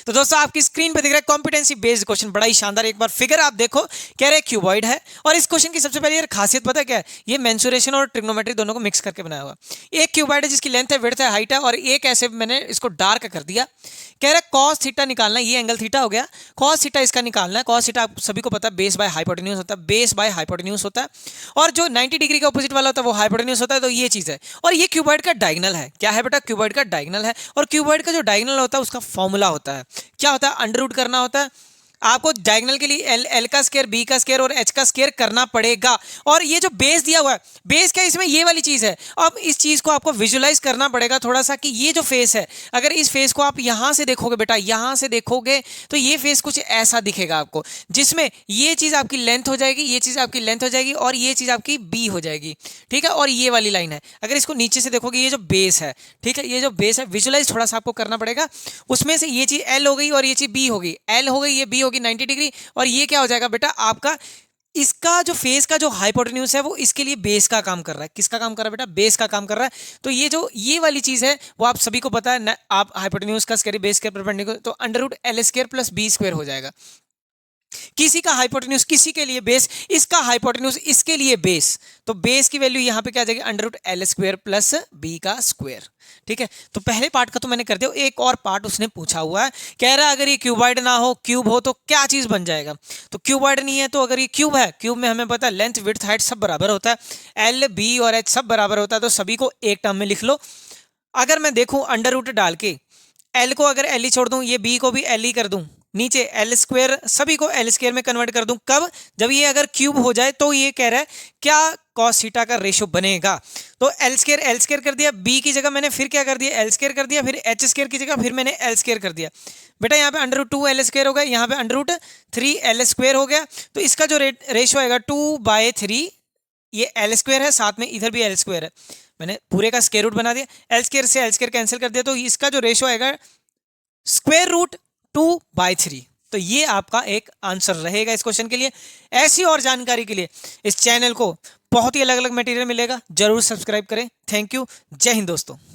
तो दोस्तों आपकी स्क्रीन पे दिख रहा है कॉम्पिटेंसी बेस्ड क्वेश्चन, बड़ा ही शानदार। एक बार फिगर आप देखो, कह रहे क्यूबॉइड है और इस क्वेश्चन की सबसे पहले यार खासियत पता है क्या है, ये मेंसुरेशन और ट्रिग्नोमेट्री दोनों को मिक्स करके बनाया हुआ। एक क्यूबॉइड है जिसकी लेंथ है, विड्थ है, हाइट है, और एक ऐसे मैंने इसको डार्क कर दिया। कह रहा है कॉस थीटा निकालना है, ये एंगल थीटा हो गया, कॉस थीटा इसका निकालना है। कॉस थीटा आप सभी को पता है बेस बाय हाइपोटेन्यूज होता है, बेस बाय हाइपोटेन्यूज होता है, और जो 90 डिग्री के ऑपोजिट वाला होता है वो हाइपोटेन्यूज होता है। तो ये चीज है, और ये क्यूबॉइड का डायगोनल है। क्या है बेटा? क्यूबॉइड का डायगोनल है। और क्यूबॉइड का जो डायगोनल होता है उसका फॉर्मूला होता है, क्या होता है? अंडर रूट करना होता है आपको। डायगोनल के लिए एल का स्क्वायर, बी का स्क्वायर और एच का स्क्वायर करना पड़ेगा। और ये जो बेस दिया हुआ है, बेस क्या इसमें ये वाली चीज है। अब इस चीज को आपको विजुलाइज करना पड़ेगा थोड़ा सा कि ये जो फेस है, अगर इस फेस को आप यहां से देखोगे बेटा, यहां से देखोगे तो ये फेस कुछ ऐसा दिखेगा आपको, जिसमें ये चीज आपकी लेंथ हो जाएगी, ये चीज आपकी लेंथ हो जाएगी, और ये चीज आपकी बी हो जाएगी। ठीक है, और ये वाली लाइन है। अगर इसको नीचे से देखोगे, ये जो बेस है, ठीक है, ये जो बेस है विजुलाइज थोड़ा सा आपको करना पड़ेगा। उसमें से ये चीज एल हो गई और ये चीज बी हो गई, एल हो गई, ये बी होगी 90 डिग्री, और ये क्या हो जाएगा बेटा आपका, इसका जो फेस का जो हाइपोटेन्यूज है वो इसके लिए बेस का काम कर रहा है। किसका काम कर रहा है बेटा? बेस का काम कर रहा है। तो ये जो ये वाली चीज है वो आप सभी को पता है, आप हाइपोटेन्यूज का स्क्वायर बेस के परपेंडिकुलर, तो under root L square plus B square हो जाएगा। किसी का हाइपोटेन्यूज किसी के लिए बेस, इसका हाइपोटेन्यूज इसके लिए बेस, तो बेस की वैल्यू यहां पे क्या आ जाएगी? Under root L square plus B का स्क्वायर। ठीक है, तो पहले पार्ट का तो मैंने कर दिया। एक और पार्ट उसने पूछा हुआ है, कह रहा है अगर ये क्यूबॉइड ना हो, क्यूब हो, तो क्या चीज बन जाएगा? तो क्यूबॉइड नहीं है, तो अगर ये क्यूब है, क्यूब में हमें पता है लेंथ विड्थ हाइट सब बराबर होता है, एल बी और एच सब बराबर होता है, तो सभी को एक टर्म में लिख लो। अगर मैं देखूं अंडर रूट डाल के, एल को अगर एल ही छोड़ दूं, ये बी को भी एल ही कर दूं, नीचे एल स्क्वायर, सभी को एल स्क्वायर में कन्वर्ट कर दूं, कब? जब ये अगर क्यूब हो जाए। तो ये कह रहा है क्या कॉस थीटा का रेशो बनेगा? तो एल स्क्वायर कर दिया, बी की जगह मैंने फिर क्या कर दिया? एल स्क्वायर कर दिया, फिर एच स्क्वायर की जगह फिर मैंने एल स्क्वायर कर दिया। बेटा यहाँ पे अंडर रूट 2 एल स्क्वायर हो गया, यहाँ पे अंडर रूट 3 एल स्क्वायर हो गया। तो इसका जो रेशो आएगा 2/3, ये एल स्क्वायर है, साथ में इधर भी एल स्क्वायर है, मैंने पूरे का स्क्वायर रूट बना दिया। एल स्क्वायर से एल स्क्वायर कैंसिल कर दिया, तो इसका जो रेशो आएगा स्क्वायर रूट 2/3। तो ये आपका एक आंसर रहेगा इस क्वेश्चन के लिए। ऐसी और जानकारी के लिए इस चैनल को बहुत ही अलग अलग मटेरियल मिलेगा, जरूर सब्सक्राइब करें। थैंक यू, जय हिंद दोस्तों।